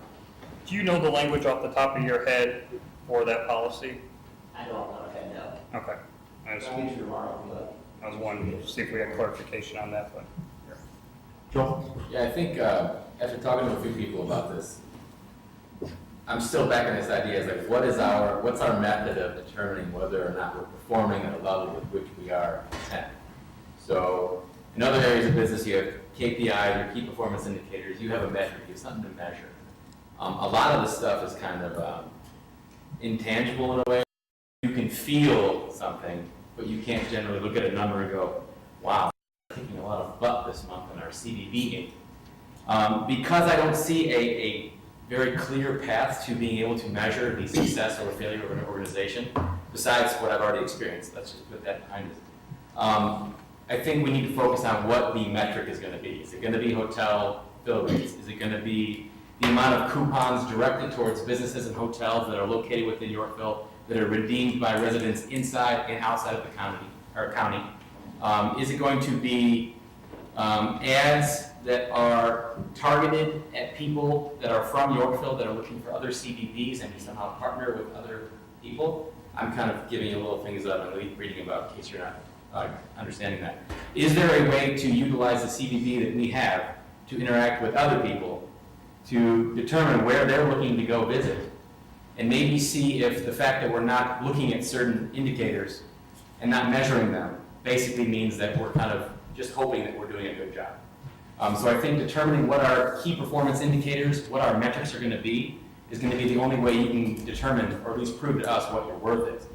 do you know the language off the top of your head for that policy? I don't know if I know. Okay. I was Tomorrow, wanting to see if we had clarification on that, but. Joe? Yeah, I think after talking to a few people about this, I'm still back on this idea, is like, what's our method of determining whether or not we're performing at a level with which we are content? So in other areas of business, you have KPIs, your key performance indicators, you have a metric, you have something to measure. A lot of this stuff is kind of intangible in a way. You can feel something, but you can't generally look at a number and go, wow, we're kicking a lot of butt this month in our CDB game. Because I don't see a very clear path to being able to measure the success or failure of an organization, besides what I've already experienced. Let's just put that behind us. I think we need to focus on what the metric is going to be. Is it going to be hotel fill rates? Is it going to be the amount of coupons directed towards businesses and hotels that are located within Yorkville that are redeemed by residents inside and outside of the county? Is it going to be ads that are targeted at people that are from Yorkville that are looking for other CVBs and we somehow partner with other people? I'm kind of giving you little things that I'm reading about in case you're not understanding that. Is there a way to utilize the CVB that we have to interact with other people to determine where they're looking to go visit? And maybe see if the fact that we're not looking at certain indicators and not measuring them basically means that we're kind of just hoping that we're doing a good job. So I think determining what our key performance indicators, what our metrics are going to be, is going to be the only way you can determine, or at least prove to us, what your worth is.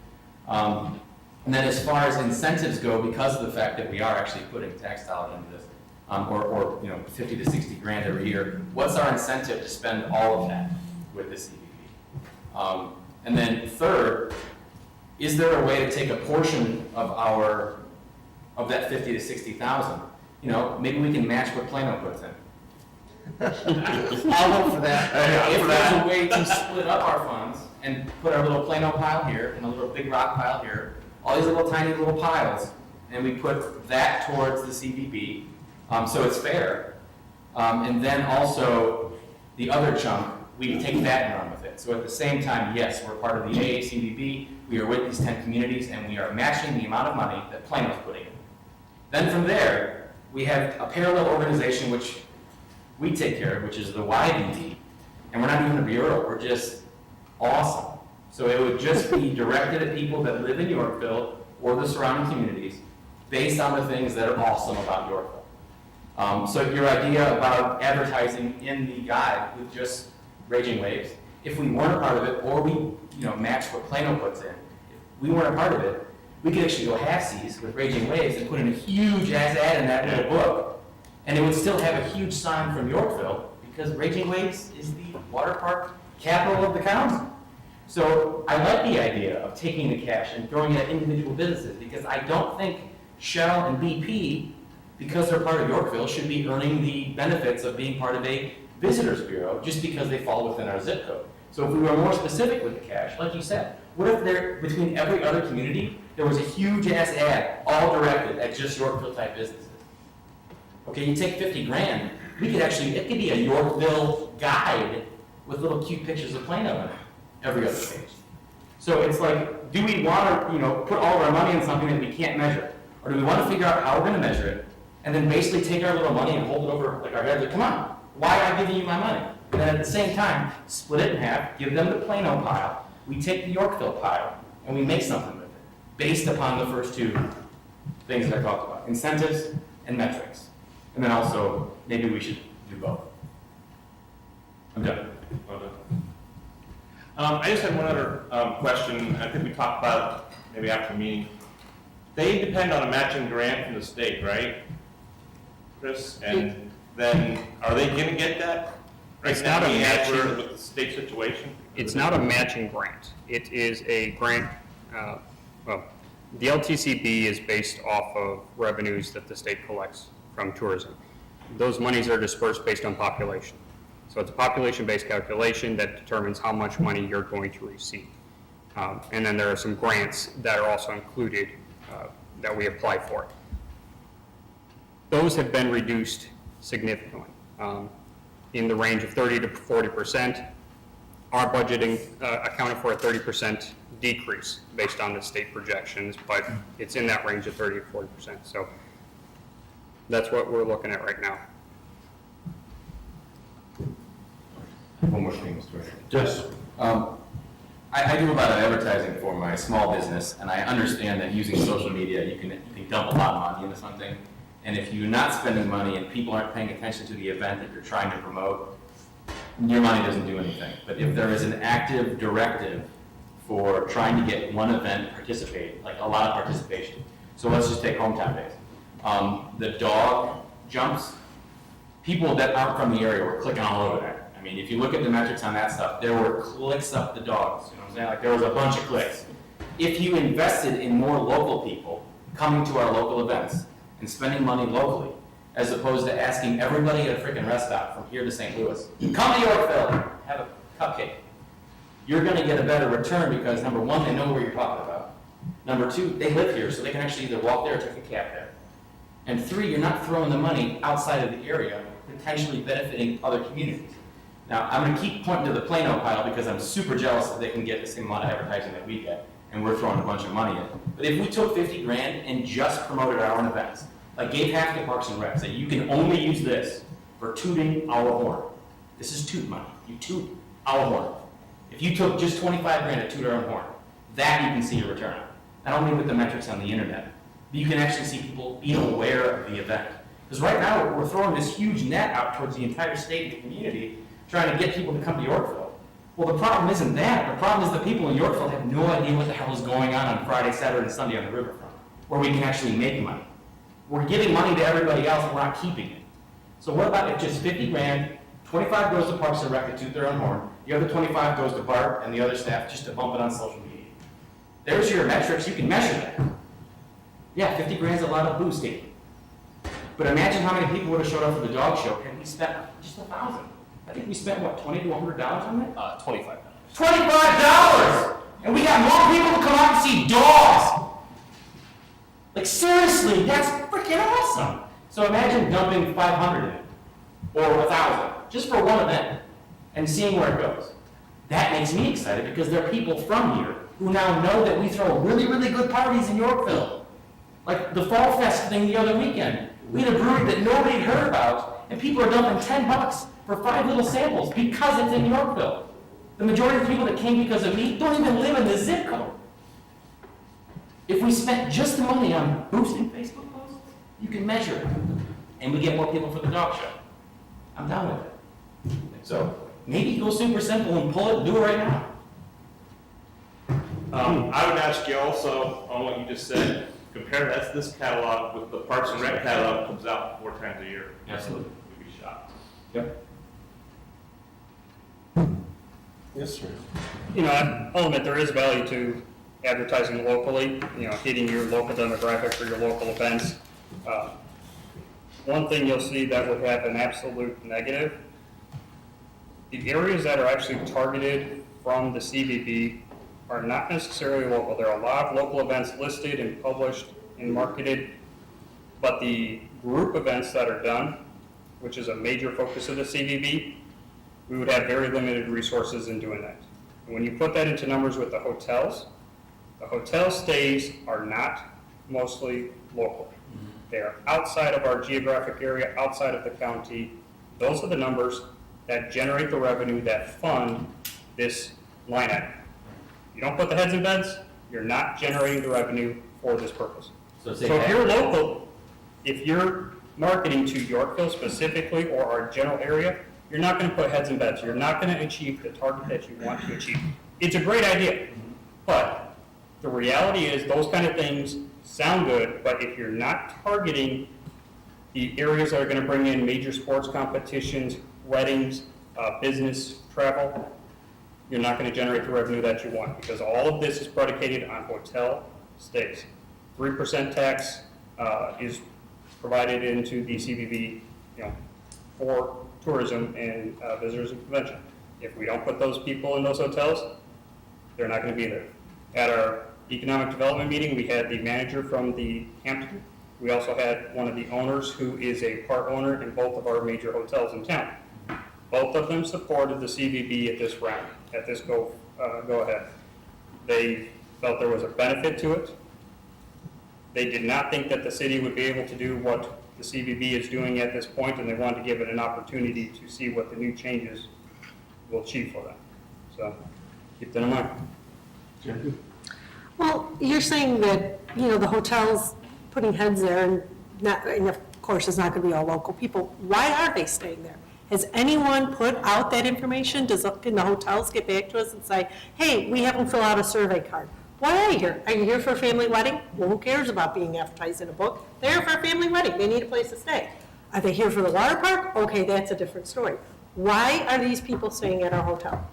And then as far as incentives go, because of the fact that we are actually putting tax dollars into this, or 50 to 60 grand every year, what's our incentive to spend all of that with the CVP? And then third, is there a way to take a portion of that 50 to 60,000? Maybe we can match what Plano puts in. I'll vote for that. If there's a way to split up our funds and put our little Plano pile here and a little Big Rock pile here, all these little tiny little piles, and we put that towards the CVB, so it's fair. And then also the other chunk, we take that and run with it. So at the same time, yes, we're part of the AACVB, we are with these 10 communities, and we are matching the amount of money that Plano's putting in. Then from there, we have a parallel organization which we take care of, which is the YBD, and we're not even a bureau, we're just awesome. So it would just be directed at people that live in Yorkville or the surrounding communities based on the things that are awesome about Yorkville. So your idea about advertising in the guide with just Raging Waves, if we weren't a part of it, or we match what Plano puts in, if we weren't a part of it, we could actually go halfsies with Raging Waves and put in a huge ass ad in that little book, and it would still have a huge sign from Yorkville, because Raging Waves is the water park capital of the county. So I like the idea of taking the cash and throwing it at individual businesses, because I don't think Shell and BP, because they're part of Yorkville, should be earning the benefits of being part of a visitors bureau just because they fall within our zip code. So if we were more specific with the cash, like you said, what if there, between every other community, there was a huge ass ad all directed at just Yorkville type businesses? Okay, you take 50 grand, we could actually, it could be a Yorkville guide with little cute pictures of Plano in it, every other page. So it's like, do we want to, put all of our money in something that we can't measure? Or do we want to figure out how we're going to measure it, and then basically take our little money and hold it over like our heads, like, come on, why am I giving you my money? And then at the same time, split it in half, give them the Plano pile, we take the Yorkville pile, and we make something with it, based upon the first two things that I talked about, incentives and metrics. And then also, maybe we should do both. I'm done. Well done. I just had one other question. I think we talked about it maybe after the meeting. They depend on a matching grant from the state, right, Chris? And then, are they going to get that? It's not a matching. With the state situation? It's not a matching grant. It is a grant, the LTCB is based off of revenues that the state collects from tourism. Those monies are dispersed based on population. So it's a population-based calculation that determines how much money you're going to receive. And then there are some grants that are also included that we apply for. Those have been reduced significantly, in the range of 30 to 40%. Our budgeting accounted for a 30% decrease based on the state projections, but it's in that range of 30 to 40%. So that's what we're looking at right now. One more thing, Mr. President. Yes. I do a lot of advertising for my small business, and I understand that using social media, you can dump a lot of money into something. And if you're not spending money and people aren't paying attention to the event that you're trying to promote, your money doesn't do anything. But if there is an active directive for trying to get one event participate, like a lot of participation. So let's just take Hometown Days. The dog jumps, people that aren't from the area were clicking all over that. I mean, if you look at the metrics on that stuff, there were clicks up the dogs, you know what I'm saying? Like there was a bunch of clicks. If you invested in more local people coming to our local events and spending money locally, as opposed to asking everybody at a freaking rest stop from here to St. Louis, come to Yorkville, have a cupcake. You're gonna get a better return because number one, they know where you're talking about. Number two, they live here, so they can actually either walk there or take a cab there. And three, you're not throwing the money outside of the area, potentially benefiting other communities. Now, I'm going to keep pointing to the Plano pile because I'm super jealous that they can get the same amount of advertising that we get. and we're throwing a bunch of money in. But if we took 50 grand and just promoted our own events, like gave half to Parks and Rec, say you can only use this for tooting our horn. This is toot money. You toot our horn. If you took just 25 grand to toot our own horn, that you can see a return on. I don't mean with the metrics on the internet, but you can actually see people being aware of the event. Because right now, we're throwing this huge net out towards the entire state and community, trying to get people to come to Yorkville. Well, the problem isn't that. The problem is the people in Yorkville have no idea what the hell is going on Friday, Saturday, and Sunday on the riverfront, where we can actually make money. We're giving money to everybody else, and we're not keeping it. So what about if just 50 grand, 25 goes to Parks and Rec to toot their own horn, the other 25 goes to Bart and the other staff just to bump it on social media. There's your metrics, you can measure that. Yeah, 50 grand's a lot of boosting. But imagine how many people would have showed up for the dog show had we spent just $1,000. I think we spent, what, $20 to $100 on that? $25. $25! And we got more people to come out and see dogs! Like, seriously, that's freaking awesome! So imagine dumping 500 in it, or 1,000, just for one event, and seeing where it goes. That makes me excited because there are people from here who now know that we throw really, really good parties in Yorkville. Like the Fall Fest thing the other weekend. We had a brewery that nobody had heard about, and people are dumping $10 for 5 little samples because it's in Yorkville. The majority of the people that came because of me don't even live in this zip code. If we spent just the money on boosting Facebook posts, you can measure it. And we get more people for the dog show. I'm down with it. So maybe go super simple and pull it and do it right now. I would ask you also, on what you just said, compare that to this catalog with the Parks and Rec catalog that comes out 4 times a year. Absolutely. We'd be shocked. Yep. Yes, sir. You know, I'll admit there is value to advertising locally, you know, hitting your local demographic for your local events. One thing you'll see that would have an absolute negative, the areas that are actually targeted from the CVB are not necessarily local. There are a lot of local events listed and published and marketed, but the group events that are done, which is a major focus of the CVB, we would have very limited resources in doing that. And when you put that into numbers with the hotel stays are not mostly local. They are outside of our geographic area, outside of the county. Those are the numbers that generate the revenue that fund this line item. You don't put the heads in beds, you're not generating the revenue for this purpose. So if you're local, if you're marketing to Yorkville specifically or our general area, you're not going to put heads in beds. You're not going to achieve the target that you want to achieve. It's a great idea, but the reality is those kind of things sound good, but if you're not targeting the areas that are going to bring in major sports competitions, weddings, business travel, you're not going to generate the revenue that you want, because all of this is predicated on hotel stays. 3% tax is provided into the CVB, you know, for tourism and visitors and convention. If we don't put those people in those hotels, they're not going to be there. At our economic development meeting, we had the manager from the Hampton. We also had one of the owners who is a part owner in both of our major hotels in town. Both of them supported the CVB at this round, at this go ahead. They felt there was a benefit to it. They did not think that the city would be able to do what the CVB is doing at this point, and they wanted to give it an opportunity to see what the new changes will achieve for them. So keep that in mind. Well, you're saying that, you know, the hotel's putting heads there, and of course, it's not going to be all local people. Why are they staying there? Has anyone put out that information? Can the hotels get back to us and say, hey, we have them fill out a survey card? Why are you here? Are you here for a family wedding? Well, who cares about being advertised in a book? They're here for a family wedding. They need a place to stay. Are they here for the water park? Okay, that's a different story. Why are these people staying at our hotel?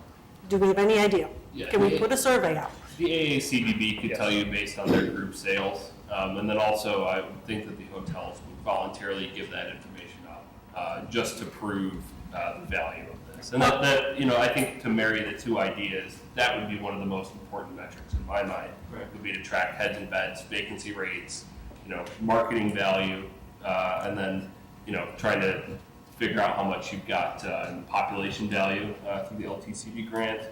Do we have any idea? Yeah, Can we put a survey out? The AACVB could tell you based on their group sales, and then also I would think that the hotels would voluntarily give that information out, just to prove the value of this. And that, you know, I think to marry the two ideas, that would be one of the most important metrics in my mind, would be to track heads and beds, vacancy rates, you know, marketing value, and then, you know, trying to figure out how much you've got in population value through the LTCD grant,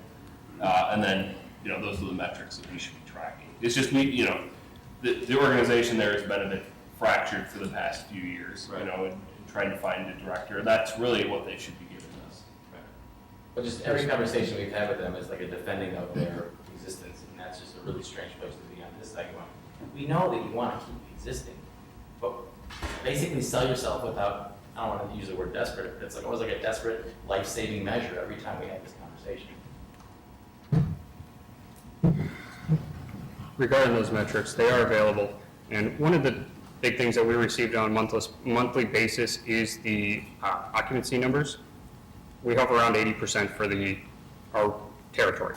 and then those are the metrics that we should be tracking. It's just the organization there has been a bit fractured for the past few years, in trying to find a director. That's really what they should be giving us. But just every conversation we've had with them is like a defending of their existence, and that's just a really strange place to be on this side. We know that you want to keep existing, but basically sell yourself without, I don't want to use the word desperate, but it's like almost like a desperate life-saving measure every time we have this conversation. Regarding those metrics, they are available. And one of the big things that we received on a monthly basis is the occupancy numbers. We hover around 80% for our territory,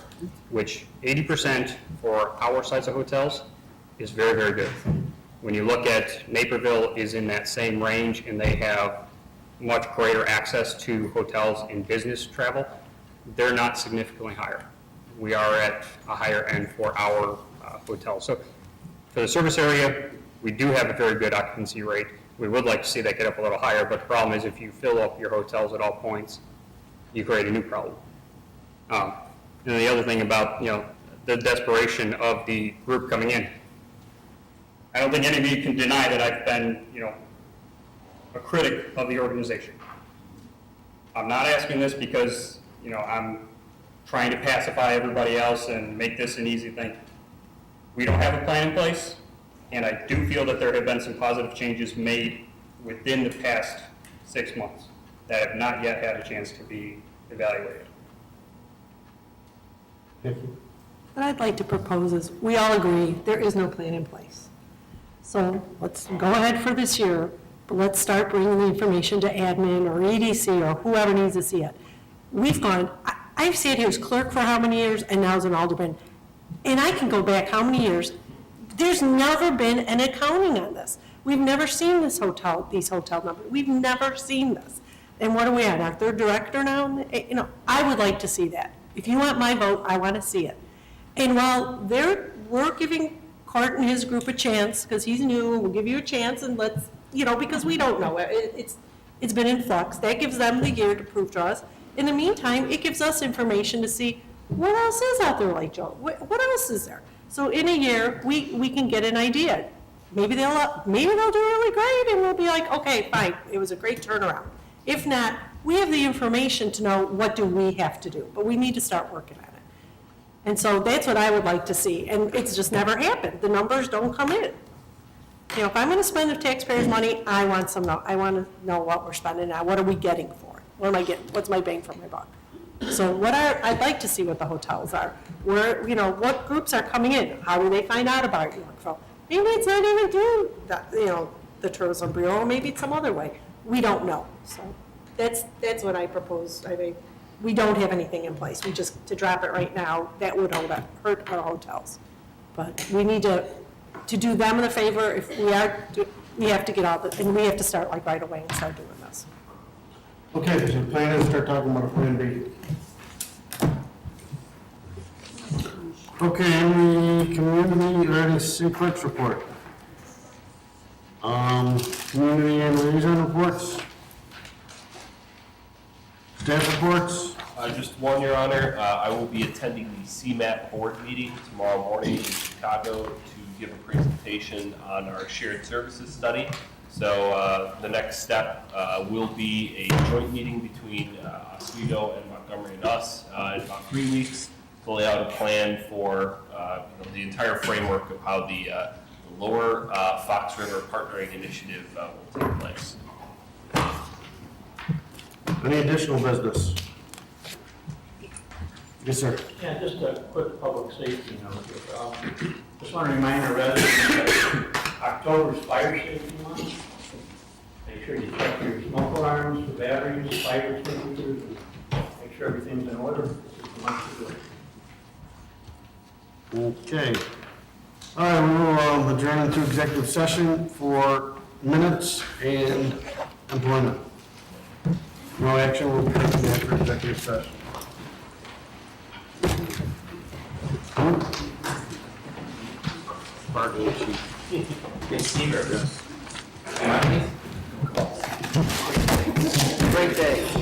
which 80% for our size of hotels is very, very good. When you look at Naperville is in that same range, and they have much greater access to hotels and business travel, they're not significantly higher. We are at a higher end for our hotels. So for the service area, we do have a very good occupancy rate. We would like to see that get up a little higher, but the problem is if you fill up your hotels at all points, you create a new problem. And the other thing about, the desperation of the group coming in. I don't think any of you can deny that I've been, a critic of the organization. I'm not asking this because, I'm trying to pacify everybody else and make this an easy thing. We don't have a plan in place, and I do feel that there have been some positive changes made within the past 6 months that have not yet had a chance to be evaluated. Thank you. What I'd like to propose is, we all agree, there is no plan in place. So let's go ahead for this year, but let's start bringing the information to admin or EDC or whoever needs to see it. We've gone, I've sat here as clerk for how many years, and now as an alderman, and I can go back how many years. There's never been an accounting on this. We've never seen these hotel numbers. We've never seen this. And what are we at, our third director now? I would like to see that. If you want my vote, I want to see it. And while we're giving Court and his group a chance, because he's new, we'll give you a chance, and let's, because we don't know. It's been in flux. That gives them the year to prove to us. In the meantime, it gives us information to see what else is out there, like Joe. What else is there? So in a year, we can get an idea. Maybe they'll do really great, and we'll be like, okay, fine, it was a great turnaround. If not, we have the information to know what do we have to do, but we need to start working on it. And so that's what I would like to see, and it's just never happened. The numbers don't come in. If I'm going to spend the taxpayers' money, I want to know what we're spending on. What are we getting for it? What am I getting? What's my bang for my buck? So I'd like to see what the hotels are. What groups are coming in? How do they find out about Yorkville? Maybe it's not even through the Tourism Bureau, maybe it's some other way. We don't know. So that's what I propose. I mean, we don't have anything in place. We just, to drop it right now, that would hurt our hotels. But we need to do them the favor. If we have to get all and we have to start right away and start doing this. Okay, so the plan is to start talking about a plan B. Okay, any community or any city clerk's report? Community and liaison reports? Staff reports? Just one, Your Honor. I will be attending the CMAP board meeting tomorrow morning in Chicago to give a presentation on our shared services study. So the next step will be a joint meeting between Oswego and Montgomery and us in about 3 weeks to lay out a plan for the entire framework of how the Lower Fox River Partnering Initiative will take place. Any additional business? Yes, sir. Yeah, just a quick public safety note. Just want to remind our residents that October's fire safety month. Make sure you check your smoke alarms, the batteries, fire extinguishers, and make sure everything's in order. This is the month to do it. Okay. All right, we will adjourn into executive session for minutes and employment. No action will be taken after executive session. Bargaining chief. Yes. Great day.